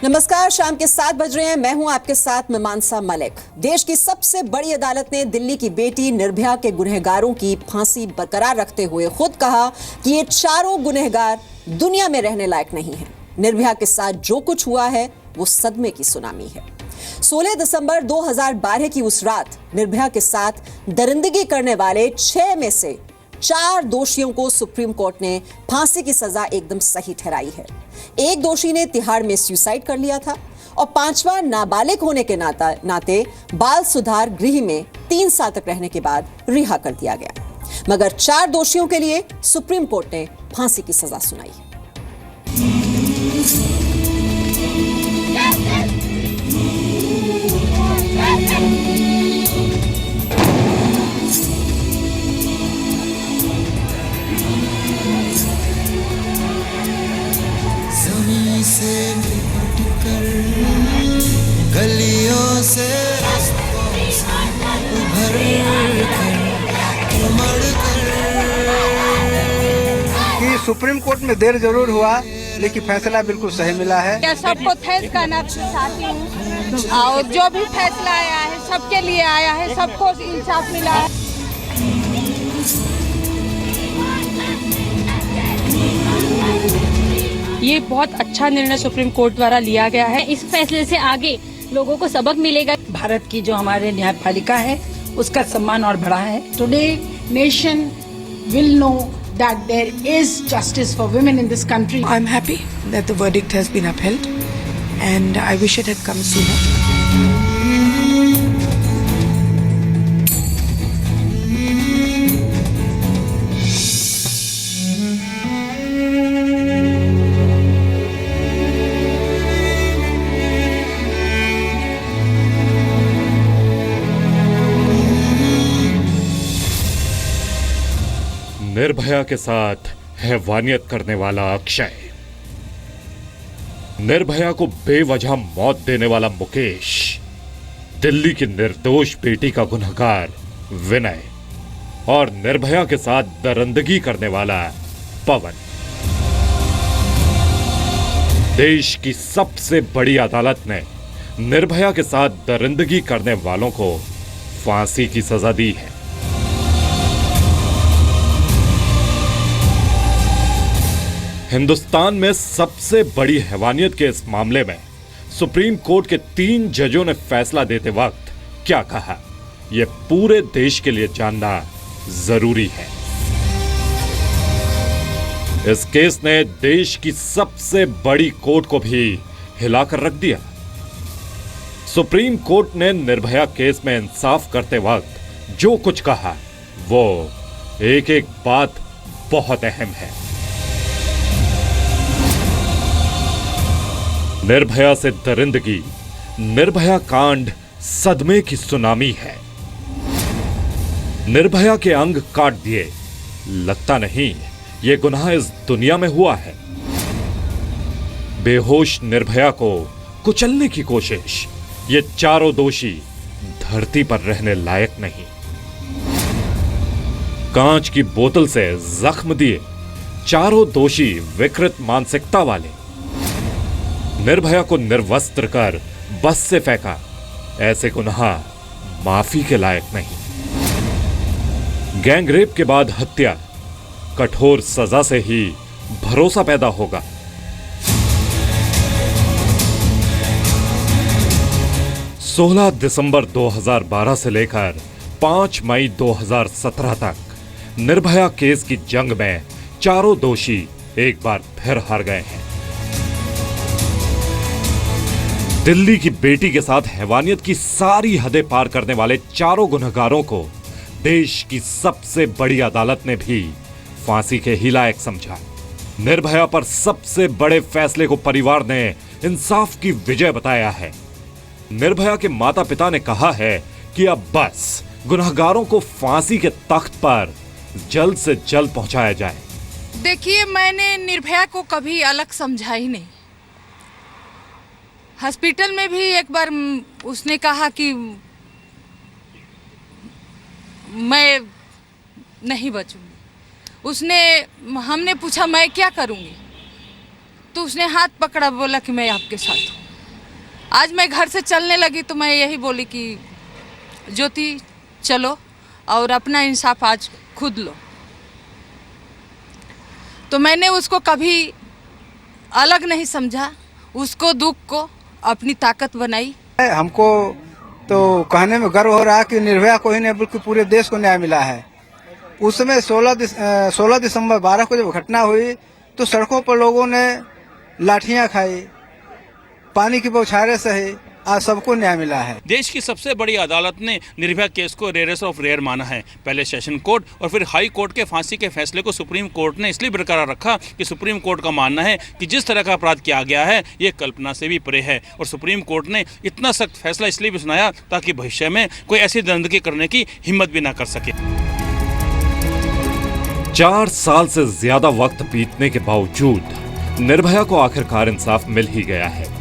नमस्कार, शाम के 7 बज रहे हैं। मैं हूं आपके साथ मीमांसा मलिक। देश की सबसे बड़ी अदालत ने दिल्ली की बेटी निर्भया के गुनहगारों की फांसी बरकरार रखते हुए खुद कहा कि ये चारों गुनहगार दुनिया में रहने लायक नहीं हैं। निर्भया के साथ जो कुछ हुआ है वो सदमे की सुनामी है। 16 दिसंबर 2012 की उस रात निर्भया के साथ दरिंदगी करने वाले 6 में से 4 दोषियों को सुप्रीम कोर्ट ने फांसी की सजा एकदम सही ठहराई है। एक दोषी ने तिहाड़ में सुसाइड कर लिया था और 5वां नाबालिग होने के नाते बाल सुधार गृह में 3 साल तक रहने के बाद रिहा कर दिया गया। मगर 4 दोषियों के लिए सुप्रीम कोर्ट ने फांसी की सजा सुनाई है। से लिपट कर गलियों से रास्तों से उभर कर उमड़ कर। कि सुप्रीम कोर्ट में देर जरूर हुआ लेकिन फैसला बिल्कुल सही मिला है। सबको थैंक करना चाहती हूँ और जो भी फैसला आया है सबके लिए आया है, सबको इंसाफ मिला है। ये बहुत अच्छा निर्णय सुप्रीम कोर्ट द्वारा लिया गया है। इस फैसले से आगे लोगों को सबक मिलेगा। भारत की जो हमारे न्यायपालिका है उसका सम्मान और बढ़ा है। Today nation will know that there is justice for women in this country. I'm happy that the verdict has been upheld and I wish it had come sooner. Nirbhaya के साथ हैवानियत करने वाला अक्षय, निर्भया को बेवजह मौत देने वाला मुकेश, दिल्ली की निर्दोष बेटी का गुनहगार विनय और निर्भया के साथ दरिंदगी करने वाला पवन। देश की सबसे बड़ी अदालत ने निर्भया के साथ दरिंदगी करने वालों को फांसी की सजा दी है। हिंदुस्तान में सबसे बड़ी हैवानियत के इस मामले में सुप्रीम कोर्ट के 3 जजों ने फैसला देते वक्त क्या कहा, यह पूरे देश के लिए जानना जरूरी है। इस केस ने देश की सबसे बड़ी कोर्ट को भी हिलाकर रख दिया। सुप्रीम कोर्ट ने निर्भया केस में इंसाफ करते वक्त जो कुछ कहा वो एक एक बात बहुत अहम है। निर्भया से दरिंदगी, निर्भया कांड सदमे की सुनामी है। निर्भया के अंग काट दिए, लगता नहीं ये गुनाह इस दुनिया में हुआ है। बेहोश निर्भया को कुचलने की कोशिश, ये चारों दोषी धरती पर रहने लायक नहीं। कांच की बोतल से जख्म दिए, चारों दोषी विकृत मानसिकता वाले। निर्भया को निर्वस्त्र कर बस से फेंका, ऐसे गुनाह माफी के लायक नहीं। गैंगरेप के बाद हत्या, कठोर सजा से ही भरोसा पैदा होगा। सोलह दिसंबर 2012 से लेकर 5 मई 2017 तक निर्भया केस की जंग में चारों दोषी एक बार फिर हार गए हैं। दिल्ली की बेटी के साथ हैवानियत की सारी हदें पार करने वाले चारों गुनहगारों को देश की सबसे बड़ी अदालत ने भी फांसी के ही लायक समझा। निर्भया पर सबसे बड़े फैसले को परिवार ने इंसाफ की विजय बताया है। निर्भया के माता पिता ने कहा है कि अब बस गुनहगारों को फांसी के तख्त पर जल्द से जल्द पहुंचाया जाए। देखिए, मैंने निर्भया को कभी अलग समझा ही नहीं। हॉस्पिटल में भी एक बार उसने कहा कि मैं नहीं बचूंगी। हमने पूछा मैं क्या करूंगी, तो उसने हाथ पकड़ा, बोला कि मैं आपके साथ हूँ। आज मैं घर से चलने लगी तो मैं यही बोली कि ज्योति चलो और अपना इंसाफ आज खुद लो। तो मैंने उसको कभी अलग नहीं समझा, उसको दुख को अपनी ताकत बनाई। हमको तो कहने में गर्व हो रहा है कि निर्भया को ही नहीं बल्कि पूरे देश को न्याय मिला है। उस समय 16 दिसंबर 12 को जब घटना हुई तो सड़कों पर लोगों ने लाठियां खाई, पानी की बौछारें सही, आज सबको न्याय मिला है। देश की सबसे बड़ी अदालत ने निर्भया केस को रेयरेस्ट ऑफ रेयर माना है। पहले सेशन कोर्ट और फिर हाई कोर्ट के फांसी के फैसले को सुप्रीम कोर्ट ने इसलिए बरकरार रखा कि सुप्रीम कोर्ट का मानना है कि जिस तरह का अपराध किया गया है ये कल्पना से भी परे है। और सुप्रीम कोर्ट ने इतना सख्त फैसला इसलिए भी सुनाया ताकि भविष्य में कोई ऐसी दरिंदगी करने की हिम्मत भी ना कर सके। 4 साल से ज्यादा वक्त बीतने के बावजूद निर्भया को आखिरकार इंसाफ मिल ही गया है।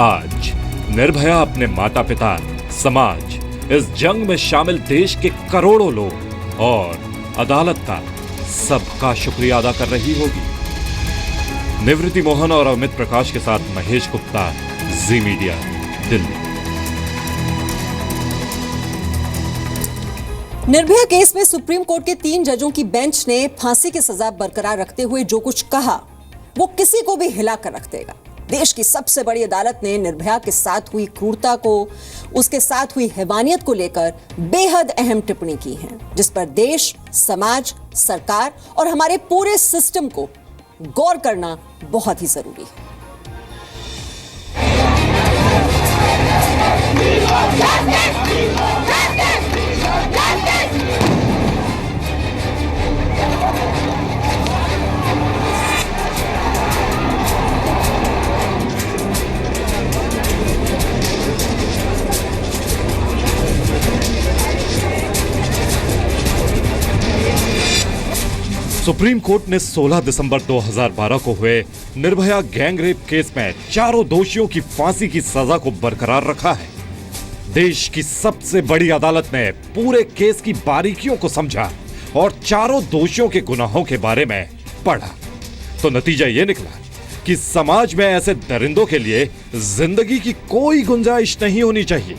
आज निर्भया अपने माता पिता, समाज, इस जंग में शामिल देश के करोड़ों लोग और अदालत का सबका शुक्रिया अदा कर रही होगी। निवृत्ति मोहन और अमित प्रकाश के साथ महेश गुप्ता, जी मीडिया, दिल्ली। निर्भया केस में सुप्रीम कोर्ट के 3 जजों की बेंच ने फांसी की सजा बरकरार रखते हुए जो कुछ कहा वो किसी को भी हिला कर रख देगा। देश की सबसे बड़ी अदालत ने निर्भया के साथ हुई क्रूरता को, उसके साथ हुई हैवानियत को लेकर बेहद अहम टिप्पणी की है, जिस पर देश, समाज, सरकार और हमारे पूरे सिस्टम को गौर करना बहुत ही जरूरी है। सुप्रीम कोर्ट ने 16 दिसंबर 2012 को हुए निर्भया गैंगरेप केस में चारों दोषियों की फांसी की सजा को बरकरार रखा है। देश की सबसे बड़ी अदालत ने पूरे केस की बारीकियों को समझा और चारों दोषियों के गुनाहों के बारे में पढ़ा तो नतीजा यह निकला कि समाज में ऐसे दरिंदों के लिए जिंदगी की कोई गुंजाइश नहीं होनी चाहिए।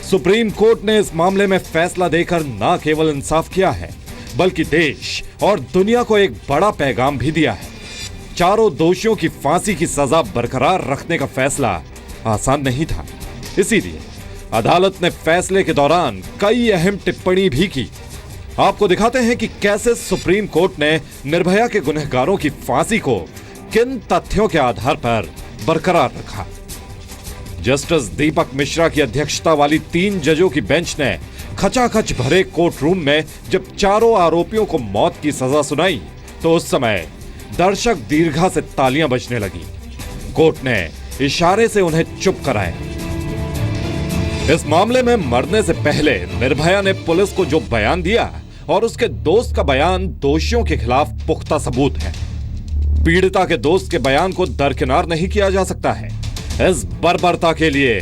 सुप्रीम कोर्ट ने इस मामले में फैसला देकर न केवल इंसाफ किया है बल्कि देश और दुनिया को एक बड़ा पैगाम भी दिया है। चारों दोषियों की फांसी की सजा बरकरार रखने का फैसला आसान नहीं था, इसीलिए अदालत ने फैसले के दौरान कई अहम टिप्पणी भी की। आपको दिखाते हैं कि कैसे सुप्रीम कोर्ट ने निर्भया के गुनहगारों की फांसी को किन तथ्यों के आधार पर बरकरार रखा। जस्टिस दीपक मिश्रा की अध्यक्षता वाली 3 जजों की बेंच ने खचाखच भरे कोर्ट रूम में जब चारों आरोपियों को मौत की सजा सुनाई तो उस समय दर्शक दीर्घा से तालियां बजने लगी। कोर्ट ने इशारे से उन्हें चुप कराया। इस मामले में मरने से पहले निर्भया ने पुलिस को जो बयान दिया और उसके दोस्त का बयान दोषियों के खिलाफ पुख्ता सबूत है। पीड़िता के दोस्त के बयान को दरकिनार नहीं किया जा सकता है। इस बर्बरता के लिए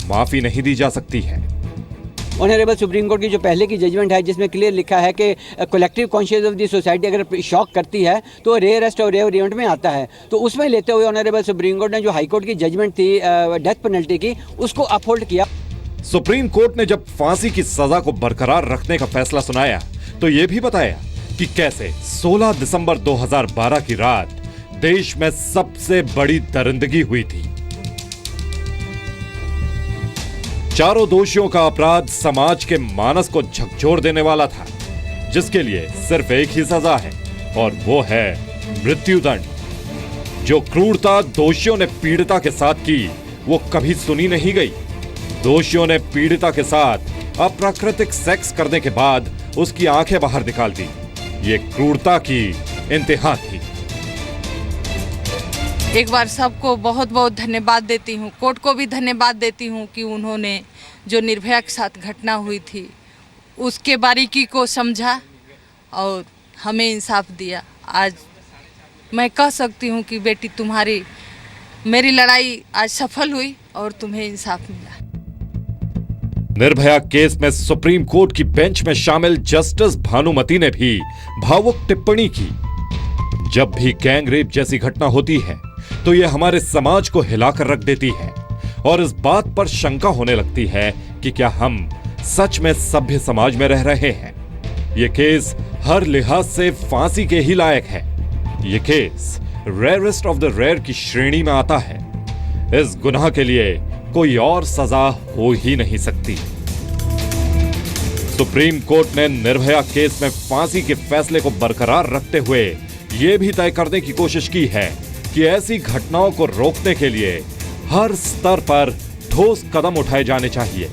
माफी नहीं दी जा सकती है। ऑनरेबल सुप्रीम कोर्ट की जो पहले की जजमेंट है जिसमें क्लियर लिखा है कि collective conscious of the society अगर शॉक करती है तो रेयरेस्ट और रेयर इवेंट में आता है, तो उसमें लेते हुए ऑनरेबल सुप्रीम कोर्ट ने जो हाई कोर्ट की जजमेंट थी डेथ पेनल्टी की उसको अपहोल्ड किया। सुप्रीम कोर्ट ने जब फांसी की सजा को बरकरार रखने का फैसला सुनाया तो यह भी बताया कि कैसे 16 दिसंबर 2012 की रात देश में सबसे बड़ी दरिंदगी हुई थी। चारों दोषियों का अपराध समाज के मानस को झकझोर देने वाला था, जिसके लिए सिर्फ एक ही सजा है और वो है मृत्युदंड। जो क्रूरता दोषियों ने पीड़िता के साथ की वो कभी सुनी नहीं गई। दोषियों ने पीड़िता के साथ अप्राकृतिक सेक्स करने के बाद उसकी आंखें बाहर निकाल दी। ये क्रूरता की इंतहा थी। एक बार सबको बहुत बहुत धन्यवाद देती हूँ, कोर्ट को भी धन्यवाद देती हूँ कि उन्होंने जो निर्भया के साथ घटना हुई थी उसके बारीकी को समझा और हमें इंसाफ दिया। आज मैं कह सकती हूँ कि बेटी तुम्हारी मेरी लड़ाई आज सफल हुई और तुम्हें इंसाफ मिला। निर्भया केस में सुप्रीम कोर्ट की बेंच में शामिल जस्टिस भानुमति ने भी भावुक टिप्पणी की। जब भी गैंग रेप जैसी घटना होती है तो यह हमारे समाज को हिलाकर रख देती है और इस बात पर शंका होने लगती है कि क्या हम सच में सभ्य समाज में रह रहे हैं। यह केस हर लिहाज से फांसी के ही लायक है। यह case rarest of the rare की श्रेणी में आता है। इस गुनाह के लिए कोई और सजा हो ही नहीं सकती। सुप्रीम कोर्ट ने निर्भया केस में फांसी के फैसले को बरकरार रखते हुए यह भी तय करने की कोशिश की है कि ऐसी घटनाओं को रोकने के लिए हर स्तर पर ठोस कदम उठाए जाने चाहिए।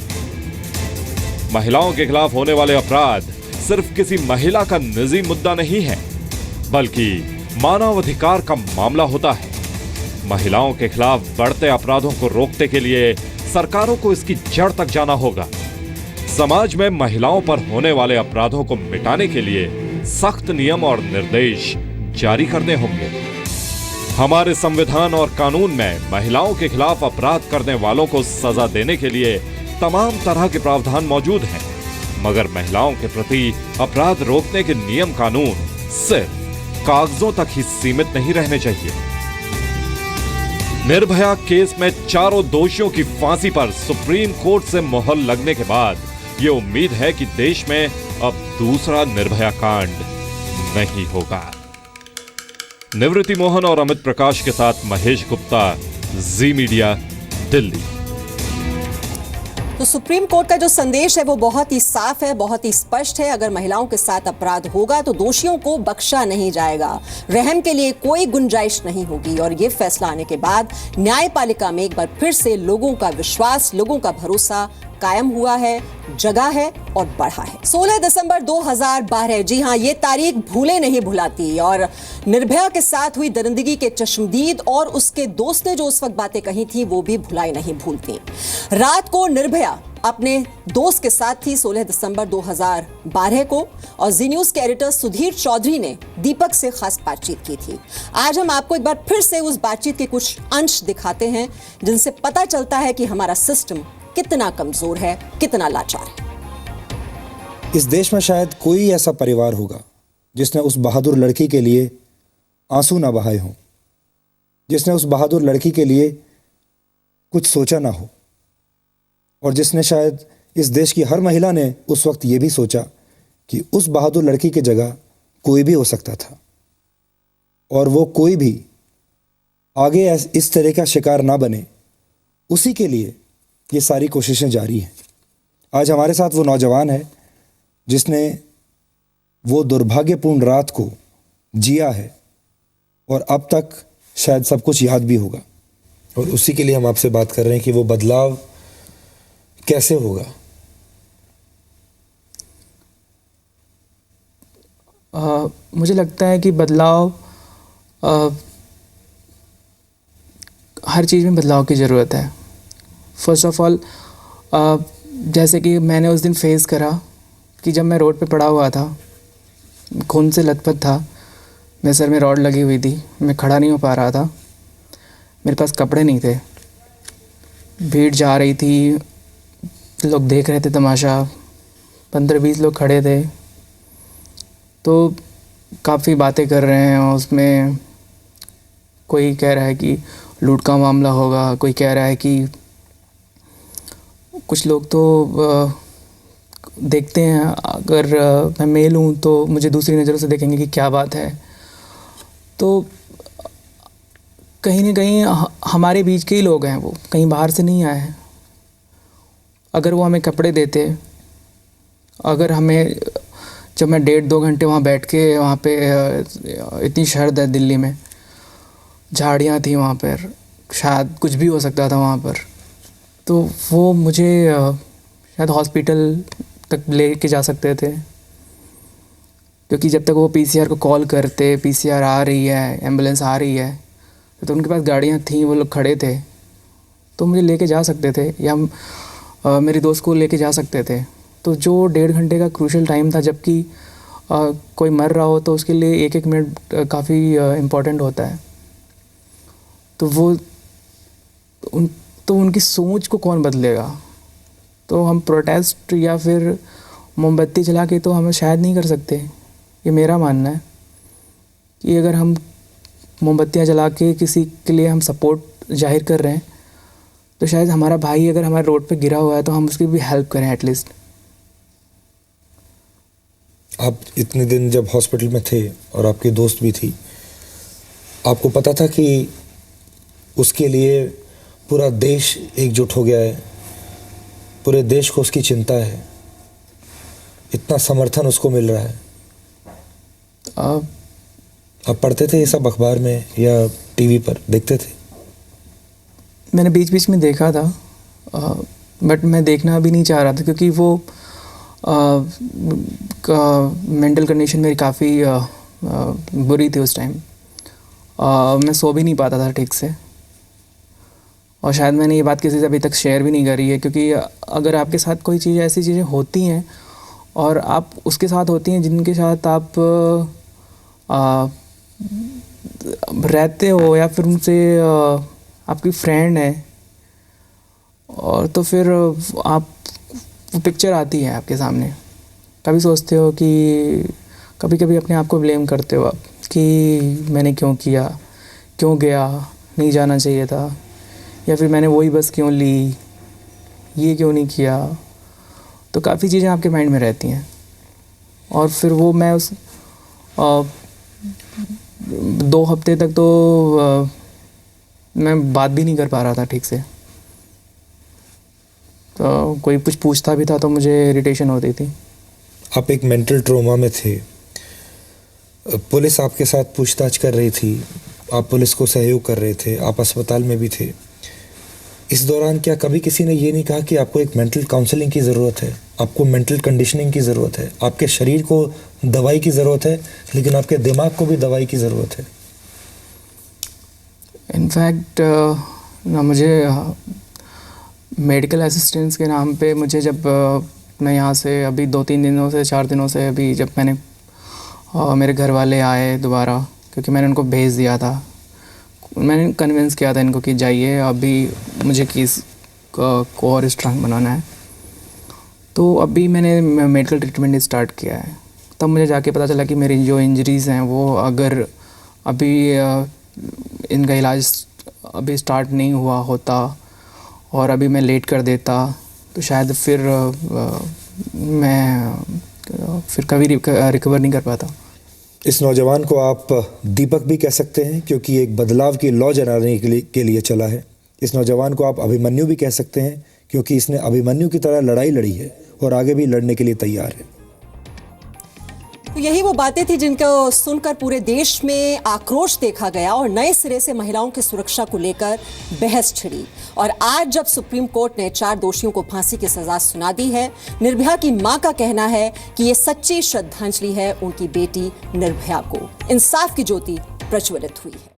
महिलाओं के खिलाफ होने वाले अपराध सिर्फ किसी महिला का निजी मुद्दा नहीं है, बल्कि मानवाधिकार का मामला होता है। महिलाओं के खिलाफ बढ़ते अपराधों को रोकने के लिए सरकारों को इसकी जड़ तक जाना होगा। समाज में महिलाओं पर होने वाले अपराधों को मिटाने के लिए सख्त नियम और निर्देश जारी करने होंगे। हमारे संविधान और कानून में महिलाओं के खिलाफ अपराध करने वालों को सजा देने के लिए तमाम तरह के प्रावधान मौजूद हैं, मगर महिलाओं के प्रति अपराध रोकने के नियम कानून सिर्फ कागजों तक ही सीमित नहीं रहने चाहिए। निर्भया केस में चारों दोषियों की फांसी पर सुप्रीम कोर्ट से मोहर लगने के बाद ये उम्मीद है कि देश में अब दूसरा निर्भया कांड नहीं होगा। निवृत्ति मोहन और अमित प्रकाश के साथ महेश गुप्ता, जी मीडिया, दिल्ली। तो सुप्रीम कोर्ट का जो संदेश है वो बहुत ही साफ है, बहुत ही स्पष्ट है। अगर महिलाओं के साथ अपराध होगा तो दोषियों को बख्शा नहीं जाएगा, रहम के लिए कोई गुंजाइश नहीं होगी। और ये फैसला आने के बाद न्यायपालिका में एक बार फिर से लोगों का विश्वास, लोगों का भरोसा कायम हुआ है, जगा है और बढ़ा है। 16 दिसंबर 2012, जी हां, ये तारीख भूले नहीं भुलाती। और निर्भया के साथ हुई दरिंदगी के चश्मदीद और उसके दोस्त ने जो उस वक्त बातें कही थी वो भी भुलाई नहीं भूलती। रात को निर्भया अपने दोस्त के साथ थी 16 दिसंबर 2012 को, और जी न्यूज के एडिटर सुधीर चौधरी ने दीपक से खास बातचीत की थी। आज हम आपको एक बार फिर से उस बातचीत के कुछ अंश दिखाते हैं जिनसे पता चलता है कि हमारा सिस्टम कितना कमजोर है, कितना लाचार है। इस देश में शायद कोई ऐसा परिवार होगा जिसने उस बहादुर लड़की के लिए आंसू ना बहाए हों, जिसने उस बहादुर लड़की के लिए कुछ सोचा ना हो, और जिसने शायद इस देश की हर महिला ने उस वक्त ये भी सोचा कि उस बहादुर लड़की की जगह कोई भी हो सकता था, और वो कोई भी आगे इस तरह का शिकार ना बने, उसी के लिए ये सारी कोशिशें जारी हैं। आज हमारे साथ वो नौजवान है जिसने वो दुर्भाग्यपूर्ण रात को जिया है और अब तक शायद सब कुछ याद भी होगा, और उसी के लिए हम आपसे बात कर रहे हैं कि वो बदलाव कैसे होगा। मुझे लगता है कि बदलाव, हर चीज़ में बदलाव की ज़रूरत है। फर्स्ट ऑफ ऑल, जैसे कि मैंने उस दिन फेस करा कि जब मैं रोड पे पड़ा हुआ था, खून से लथपथ था, मेरे सर में रॉड लगी हुई थी, मैं खड़ा नहीं हो पा रहा था, मेरे पास कपड़े नहीं थे, भीड़ जा रही थी, लोग देख रहे थे तमाशा, 15-20 लोग खड़े थे, तो काफ़ी बातें कर रहे हैं। उसमें कोई कह रहा है कि लूट का मामला होगा, कोई कह रहा है कि, कुछ लोग तो देखते हैं, अगर मैं मेल हूँ तो मुझे दूसरी नज़रों से देखेंगे कि क्या बात है। तो कहीं ना कहीं हमारे बीच के ही लोग हैं, वो कहीं बाहर से नहीं आए हैं। अगर वो हमें कपड़े देते, अगर हमें, जब मैं 1.5-2 घंटे वहाँ बैठ के, वहाँ पे इतनी शर्द है दिल्ली में, झाड़ियाँ थी वहाँ पर, शायद कुछ भी हो सकता था वहाँ पर, तो वो मुझे शायद हॉस्पिटल तक ले के जा सकते थे, क्योंकि जब तक वो पीसीआर को कॉल करते, पीसीआर आ रही है, एम्बुलेंस आ रही है, तो उनके पास गाड़ियाँ थीं, वो लोग खड़े थे, तो मुझे लेके जा सकते थे, या मेरे दोस्त को लेके जा सकते थे। तो जो 1.5 घंटे का क्रूशल टाइम था, जबकि कोई मर रहा हो तो उसके लिए 1-1 मिनट काफ़ी इम्पोर्टेंट होता है। तो वो उनकी सोच को कौन बदलेगा? तो हम प्रोटेस्ट या फिर मोमबत्ती जला के तो हम शायद नहीं कर सकते। ये मेरा मानना है कि अगर हम मोमबत्तियाँ जला के किसी के लिए हम सपोर्ट जाहिर कर रहे हैं, तो शायद हमारा भाई अगर हमारे रोड पे गिरा हुआ है तो हम उसकी भी हेल्प करें एटलीस्ट। आप इतने दिन जब हॉस्पिटल में थे और आपकी दोस्त भी थी, आपको पता था कि उसके लिए पूरा देश एकजुट हो गया है, पूरे देश को उसकी चिंता है, इतना समर्थन उसको मिल रहा है? आप पढ़ते थे ये सब अखबार में या टीवी पर देखते थे? मैंने बीच बीच में देखा था, बट मैं देखना भी नहीं चाह रहा था क्योंकि वो मेंटल कंडीशन मेरी काफ़ी बुरी थी उस टाइम। मैं सो भी नहीं पाता था ठीक से, और शायद मैंने ये बात किसी से अभी तक शेयर भी नहीं करी है, क्योंकि अगर आपके साथ कोई चीज़ ऐसी चीज़ें होती हैं और आप उसके साथ होती हैं जिनके साथ आप रहते हो या फिर उनसे आपकी फ्रेंड है, और तो फिर आप वो पिक्चर आती है आपके सामने। कभी सोचते हो कि कभी कभी अपने आप को ब्लेम करते हो आप कि मैंने क्यों किया, क्यों गया, नहीं जाना चाहिए था, या फिर मैंने वही बस क्यों ली, ये क्यों नहीं किया। तो काफ़ी चीज़ें आपके माइंड में रहती हैं, और फिर वो मैं उस 2 हफ्ते तक तो मैं बात भी नहीं कर पा रहा था ठीक से। तो कोई कुछ पूछता भी था तो मुझे इरिटेशन होती थी। आप एक मेंटल ट्रॉमा में थे, पुलिस आपके साथ पूछताछ कर रही थी, आप पुलिस को सहयोग कर रहे थे, आप अस्पताल में भी थे। इस दौरान क्या कभी किसी ने ये नहीं कहा कि आपको एक मेंटल काउंसलिंग की ज़रूरत है, आपको मेंटल कंडीशनिंग की ज़रूरत है, आपके शरीर को दवाई की ज़रूरत है, लेकिन आपके दिमाग को भी दवाई की ज़रूरत है? इनफैक्ट मुझे मेडिकल असिस्टेंस के नाम पे मुझे जब मैं यहाँ से अभी 2-3 दिनों से 4 दिनों से अभी जब मैंने मेरे घर वाले आए दोबारा, क्योंकि मैंने उनको भेज दिया था, मैंने कन्विंस किया था इनको कि जाइए अभी मुझे केस को और स्ट्रांग बनाना है। तो अभी मैंने मेडिकल ट्रीटमेंट स्टार्ट किया है। तब मुझे जाके पता चला कि मेरी जो इंजरीज़ हैं वो अगर अभी इनका इलाज अभी स्टार्ट नहीं हुआ होता और अभी मैं लेट कर देता तो शायद फिर मैं फिर कभी रिकवर नहीं कर पाता। इस नौजवान को आप दीपक भी कह सकते हैं क्योंकि एक बदलाव की लौ जलाने के लिए चला है। इस नौजवान को आप अभिमन्यु भी कह सकते हैं क्योंकि इसने अभिमन्यु की तरह लड़ाई लड़ी है और आगे भी लड़ने के लिए तैयार है। तो यही वो बातें थी जिनको सुनकर पूरे देश में आक्रोश देखा गया और नए सिरे से महिलाओं की सुरक्षा को लेकर बहस छिड़ी। और आज जब सुप्रीम कोर्ट ने 4 दोषियों को फांसी की सजा सुना दी है, निर्भया की मां का कहना है कि ये सच्ची श्रद्धांजलि है उनकी बेटी निर्भया को। इंसाफ की ज्योति प्रज्वलित हुई है।